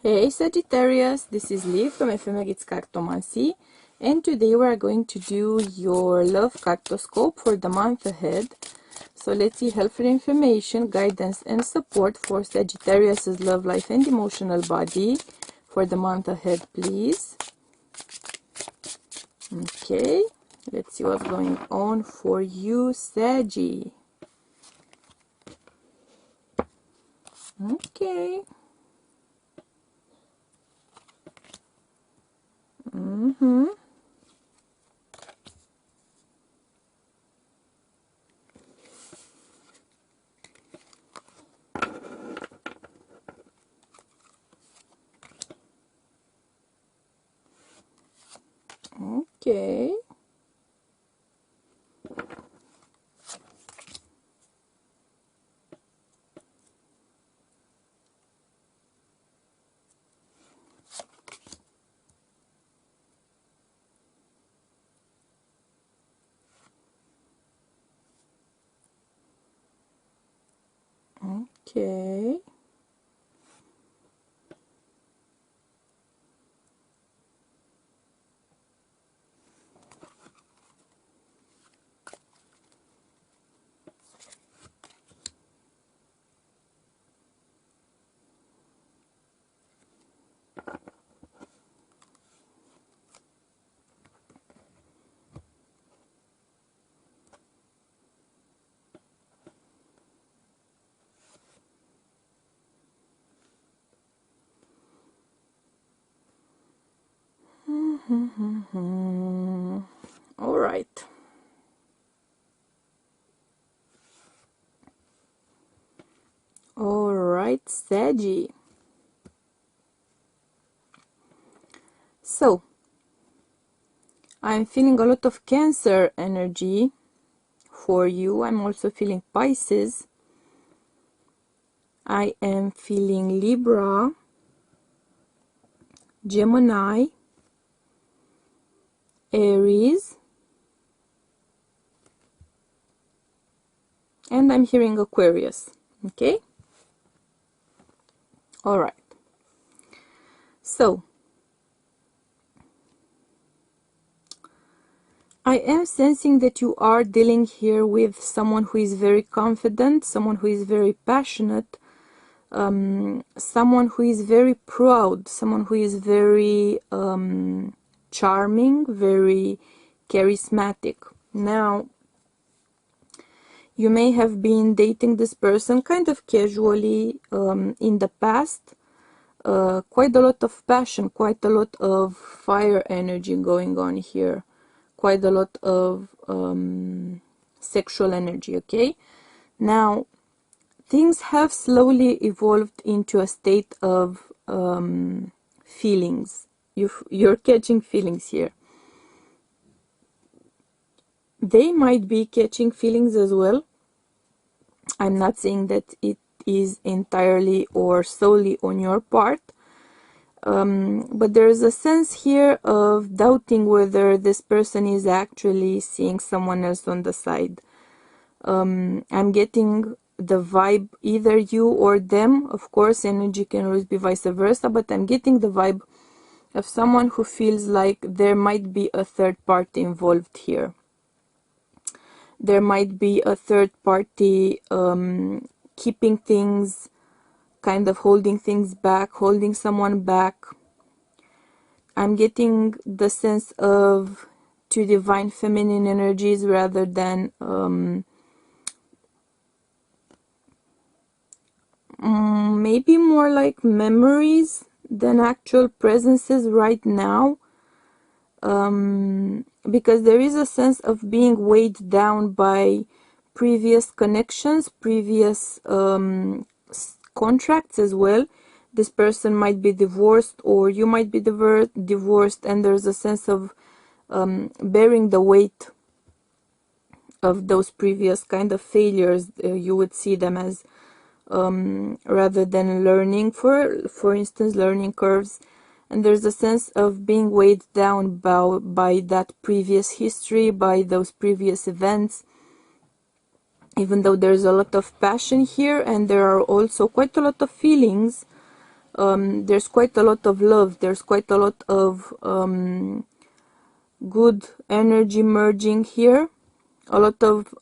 Hey Sagittarius, this is Lee from Sagittarius Cartomancy, and today we are going to do your love cartoscope for the month ahead. So let's see helpful information, guidance and support for Sagittarius's love life and emotional body for the month ahead, please. Okay, let's see what's going on for you, Saggy. Okay. Okay. Okay. All right. All right, Saggy. So, I'm feeling a lot of Cancer energy for you. I'm also feeling Pisces. I am feeling Libra, Gemini, Aries, and I'm hearing Aquarius. Okay? All right. So, I am sensing that you are dealing here with someone who is very confident, someone who is very passionate, someone who is very proud, someone who is very charming, very charismatic. Now, you may have been dating this person kind of casually in the past. Quite a lot of passion, quite a lot of fire energy going on here, quite a lot of sexual energy. Okay, now things have slowly evolved into a state of feelings. You're catching feelings here. They might be catching feelings as well. I'm not saying that it is entirely or solely on your part, but there's a sense here of doubting whether this person is actually seeing someone else on the side. I'm getting the vibe, either you or them. Of course, energy can always be vice versa, but I'm getting the vibe of someone who feels like there might be a third party involved here. There might be a third party keeping things, kind of holding things back, holding someone back. I'm getting the sense of two divine feminine energies rather than maybe more like memories than actual presences right now, because there is a sense of being weighed down by previous connections, previous contracts as well. This person might be divorced, or you might be divorced, and there's a sense of bearing the weight of those previous kind of failures. You would see them as rather than learning, for instance, learning curves. And there's a sense of being weighed down by that previous history, by those previous events, even though there's a lot of passion here, and there are also quite a lot of feelings. There's quite a lot of love, there's quite a lot of good energy merging here, a lot of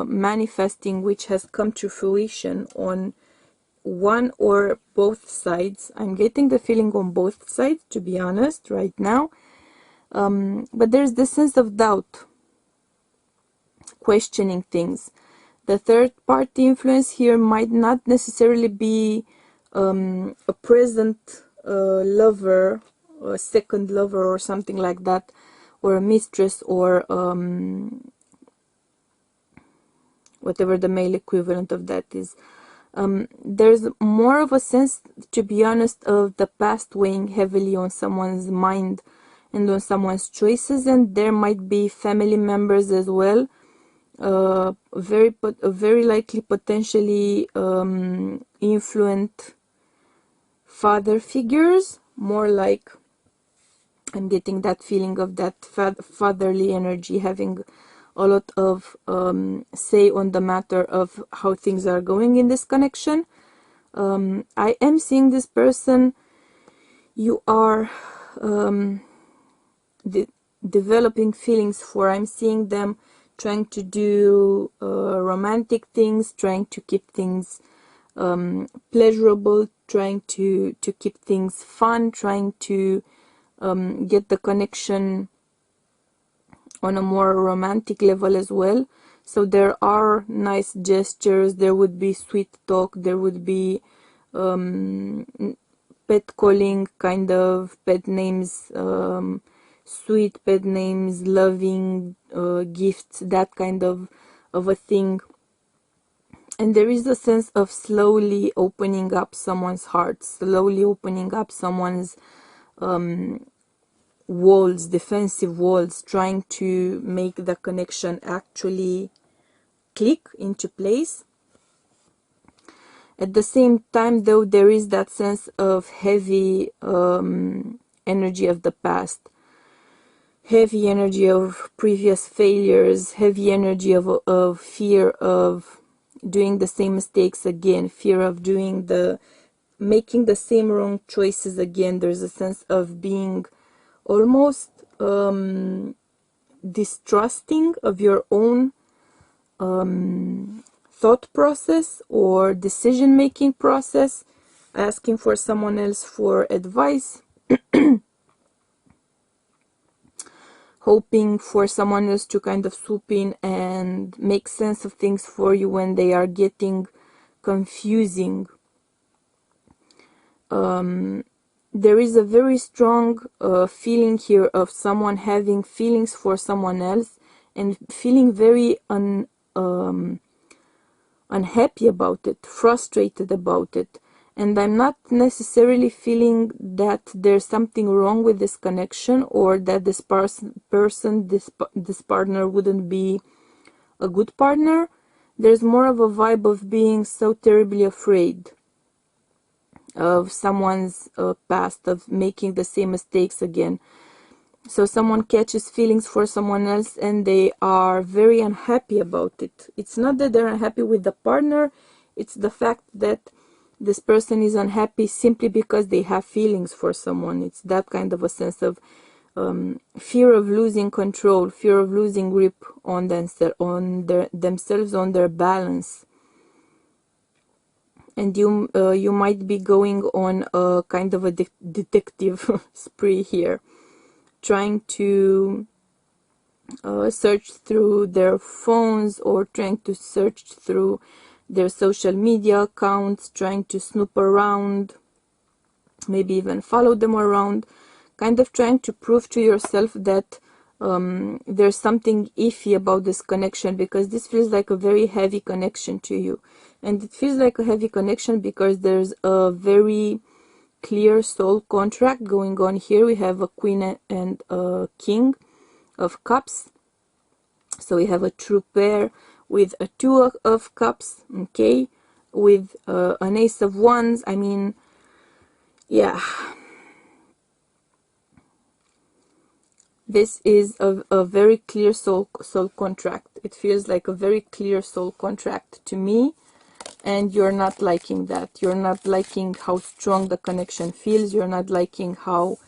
manifesting which has come to fruition on one or both sides. I'm getting the feeling on both sides, to be honest, right now. But there's this sense of doubt, questioning things. The third party influence here might not necessarily be a present lover, a second lover or something like that, or a mistress, or whatever the male equivalent of that is. There's more of a sense, to be honest, of the past weighing heavily on someone's mind and on someone's choices, and there might be family members as well, very likely potentially influent father figures, more like I'm getting that feeling of that fatherly energy having a lot of say on the matter of how things are going in this connection. I am seeing this person, you are developing feelings for. I'm seeing them trying to do romantic things, trying to keep things pleasurable, trying to keep things fun, trying to get the connection on a more romantic level as well. So there are nice gestures, there would be sweet talk, there would be pet calling, kind of pet names, sweet pet names, loving gifts, that kind of a thing. And there is a sense of slowly opening up someone's heart, slowly opening up someone's walls, defensive walls, trying to make the connection actually click into place. At the same time, though, there is that sense of heavy energy of the past, heavy energy of previous failures, heavy energy of fear of doing the same mistakes again, fear of making the same wrong choices again. There's a sense of being almost distrusting of your own thought process or decision-making process, asking for someone else for advice, hoping for someone else to kind of swoop in and make sense of things for you when they are getting confusing. There is a very strong feeling here of someone having feelings for someone else and feeling very unhappy about it, frustrated about it. And I'm not necessarily feeling that there's something wrong with this connection, or that this this partner wouldn't be a good partner. There's more of a vibe of being so terribly afraid of someone's past, of making the same mistakes again. So someone catches feelings for someone else and they are very unhappy about it. It's not that they're unhappy with the partner, it's the fact that this person is unhappy simply because they have feelings for someone. It's that kind of a sense of fear of losing control, fear of losing grip on themselves, on their balance. And you might be going on a kind of a detective spree here, trying to search through their phones, or trying to search through their social media accounts, trying to snoop around, maybe even follow them around, kind of trying to prove to yourself that there's something iffy about this connection, because this feels like a very heavy connection to you. And it feels like a heavy connection because there's a very clear soul contract going on here. We have a Queen and a King of Cups, so we have a true pair with a Two of Cups, okay, with an Ace of Wands. I mean, yeah, this is a very clear soul contract. It feels like a very clear soul contract to me. and you're not liking that. You're not liking how strong the connection feels. You're not liking how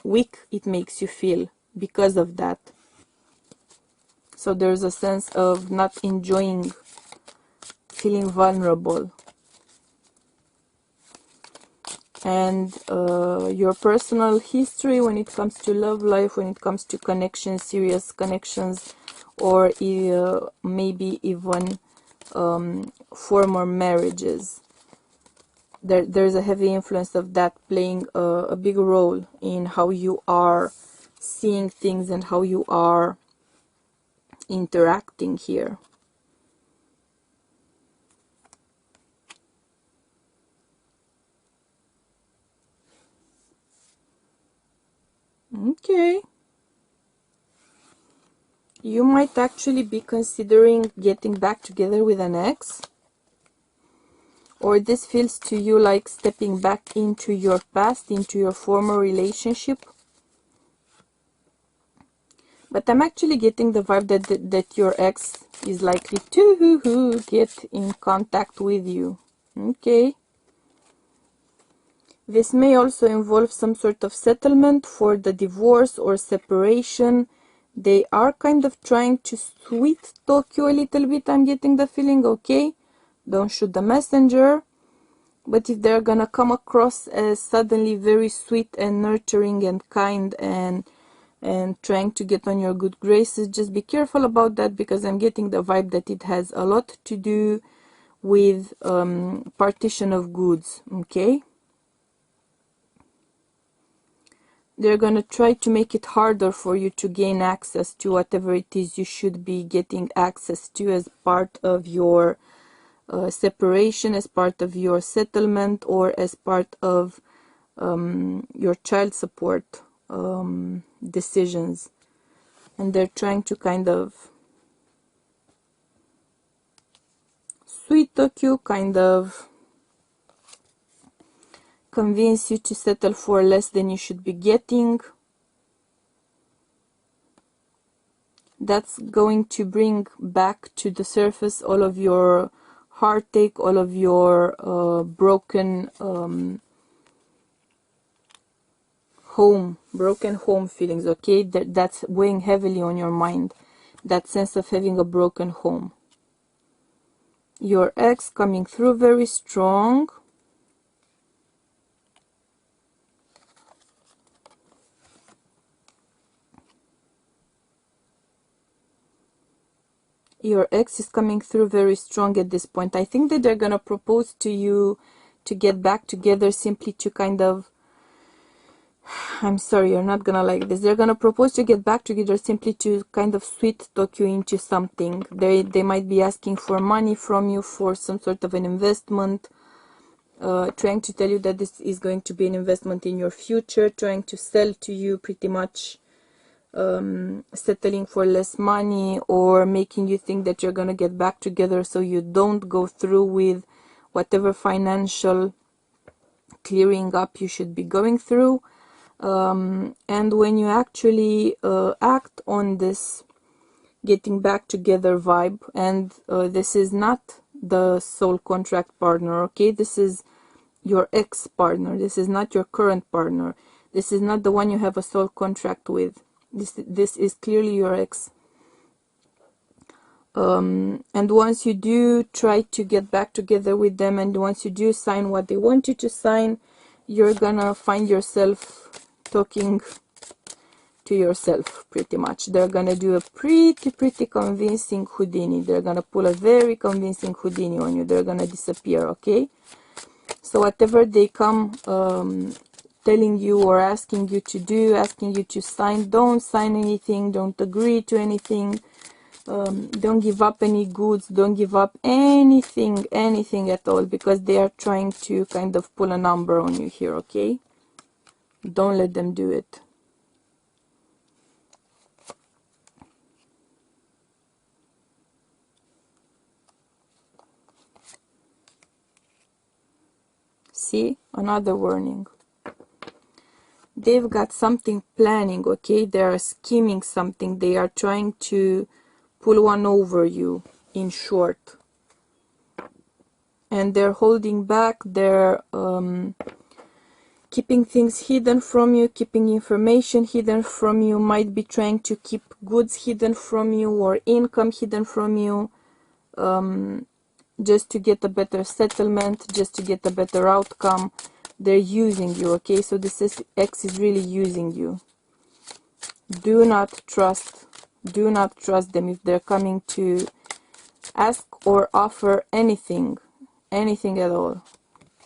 weak it makes you feel because of that. So there's a sense of not enjoying feeling vulnerable. And your personal history when it comes to love life, when it comes to connections, serious connections, or maybe even former marriages. There's a heavy influence of that playing a big role in how you are seeing things and how you are interacting here. Okay. You might actually be considering getting back together with an ex. Or this feels to you like stepping back into your past, into your former relationship. But I'm actually getting the vibe that your ex is likely to get in contact with you. Okay. This may also involve some sort of settlement for the divorce or separation. They are kind of trying to sweet talk you a little bit, I'm getting the feeling, okay? Don't shoot the messenger. But if they're gonna come across as suddenly very sweet and nurturing and kind and trying to get on your good graces, just be careful about that, because I'm getting the vibe that it has a lot to do with partition of goods, okay? They're gonna try to make it harder for you to gain access to whatever it is you should be getting access to as part of your separation, as part of your settlement, or as part of your child support decisions. And they're trying to kind of sweet talk you, kind of convince you to settle for less than you should be getting. That's going to bring back to the surface all of your heartache, all of your broken home feelings, okay? That's weighing heavily on your mind, that sense of having a broken home. Your ex coming through very strong. Your ex is coming through very strong at this point. I think that they're gonna propose to you to get back together simply to kind of, I'm sorry, you're not gonna like this. They're gonna propose to get back together simply to kind of sweet talk you into something. They might be asking for money from you for some sort of an investment, trying to tell you that this is going to be an investment in your future, trying to sell to you pretty much settling for less money, or making you think that you're gonna get back together so you don't go through with whatever financial clearing up you should be going through. And when you actually act on this getting back together vibe, and this is not the soul contract partner, okay? This is your ex-partner. This is not your current partner. This is not the one you have a soul contract with. This is clearly your ex. And once you do try to get back together with them, and once you do sign what they want you to sign, you're gonna find yourself talking to yourself pretty much. They're gonna do a pretty convincing Houdini. They're gonna pull a very convincing Houdini on you. They're gonna disappear, okay? So whatever they come telling you or asking you to do, asking you to sign, don't sign anything, don't agree to anything, don't give up any goods, don't give up anything at all, because they are trying to kind of pull a number on you here, okay? Don't let them do it. See, another warning. They've got something planning, okay? They are scheming something. They are trying to pull one over you, in short. and they're holding back, they're keeping things hidden from you, keeping information hidden from you, might be trying to keep goods hidden from you or income hidden from you, just to get a better settlement, just to get a better outcome. They're using you, okay? So this ex is really using you. Do not trust them if they're coming to ask or offer anything at all.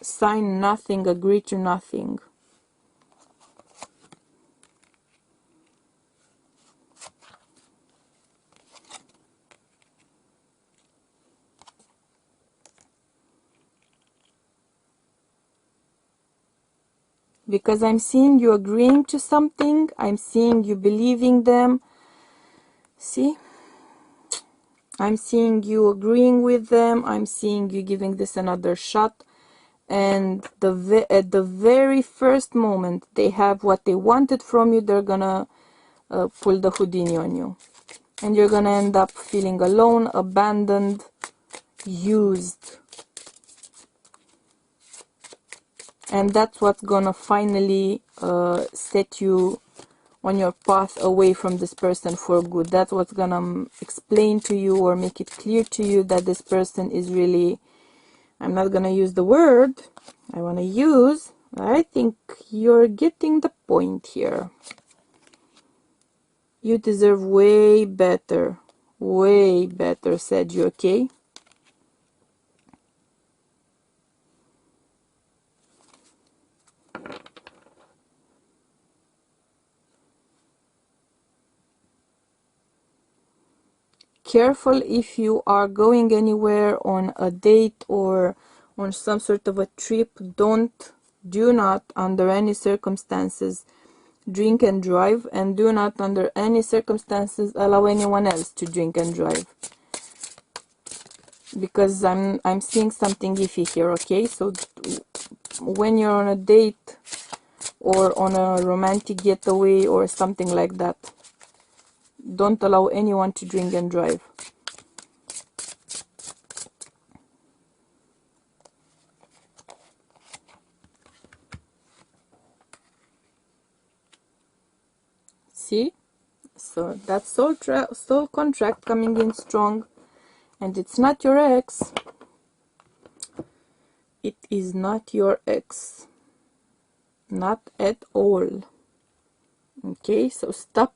Sign nothing, agree to nothing. Because I'm seeing you agreeing to something, I'm seeing you believing them. See? I'm seeing you agreeing with them, I'm seeing you giving this another shot, and at the very first moment they have what they wanted from you, they're gonna pull the Houdini on you. And you're gonna end up feeling alone, abandoned, used. And that's what's gonna finally set you on your path away from this person for good. That's what's gonna explain to you or make it clear to you that this person is really, I'm not gonna use the word I want to use, I think you're getting the point here. You deserve way better, said you, okay? Careful if you are going anywhere on a date or on some sort of a trip. Do not under any circumstances drink and drive, and do not under any circumstances allow anyone else to drink and drive, because I'm seeing something iffy here, okay? So when you're on a date or on a romantic getaway or something like that, don't allow anyone to drink and drive. See? So that's soul contract coming in strong, and it's not your ex. It is not your ex, not at all. Okay, so stop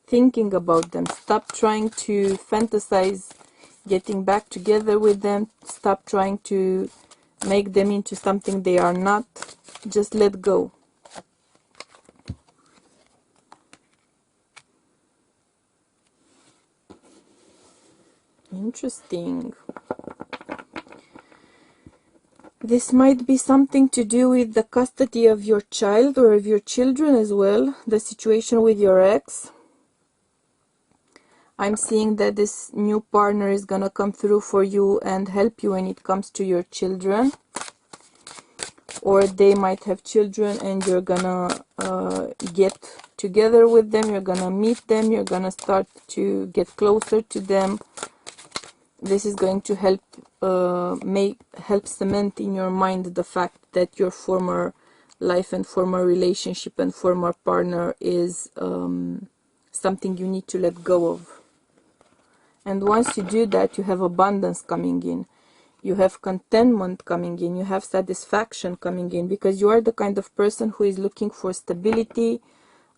thinking about them, stop trying to fantasize getting back together with them, stop trying to make them into something they are not. Just let go. Interesting. This might be something to do with the custody of your child or of your children as well, the situation with your ex. I'm seeing that this new partner is gonna come through for you and help you when it comes to your children. Or they might have children and you're gonna get together with them, you're gonna meet them, you're gonna start to get closer to them. This is going to help help cement in your mind the fact that your former life and former relationship and former partner is something you need to let go of. And once you do that, you have abundance coming in, you have contentment coming in, you have satisfaction coming in, because you are the kind of person who is looking for stability,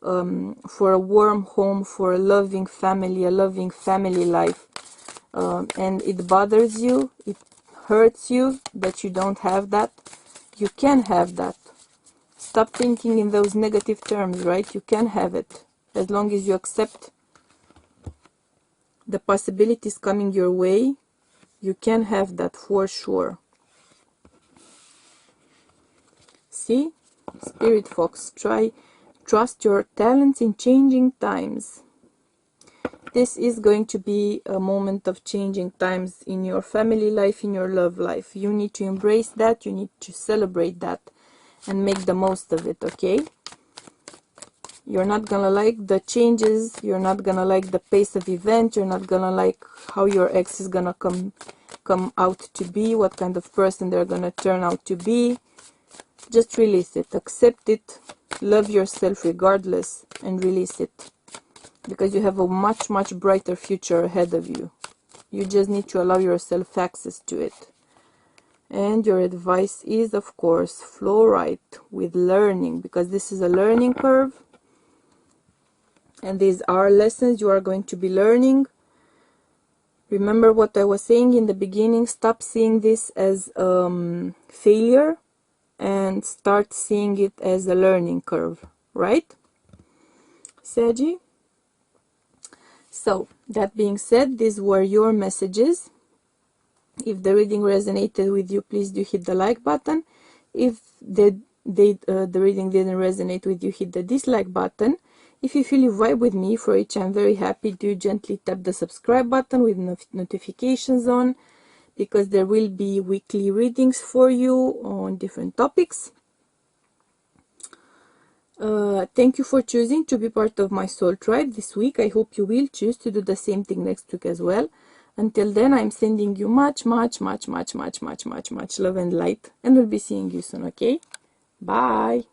for a warm home, for a loving family life. And it bothers you, it hurts you that you don't have that. You can have that. Stop thinking in those negative terms, right? You can have it as long as you accept the possibilities coming your way. You can have that for sure. See? Spirit Fox, trust your talents in changing times. This is going to be a moment of changing times in your family life, in your love life. You need to embrace that, you need to celebrate that and make the most of it, okay? You're not gonna like the changes, you're not gonna like the pace of events, you're not gonna like how your ex is gonna come come out to be, what kind of person they're gonna turn out to be. Just release it, accept it, love yourself regardless, and release it, because you have a much, much brighter future ahead of you. You just need to allow yourself access to it. And your advice is, of course, flow right with learning, because this is a learning curve, and these are lessons you are going to be learning. Remember what I was saying in the beginning, stop seeing this as failure and start seeing it as a learning curve, right, Saggy? So, that being said, these were your messages. If the reading resonated with you, please do hit the like button. If the reading didn't resonate with you, hit the dislike button. If you feel you vibe with me, for which I'm very happy, do gently tap the subscribe button with notifications on, because there will be weekly readings for you on different topics. Thank you for choosing to be part of my soul tribe this week. I hope you will choose to do the same thing next week as well. Until then, I'm sending you much, much, much, much, much, much, much, much love and light, and we'll be seeing you soon, okay? Bye!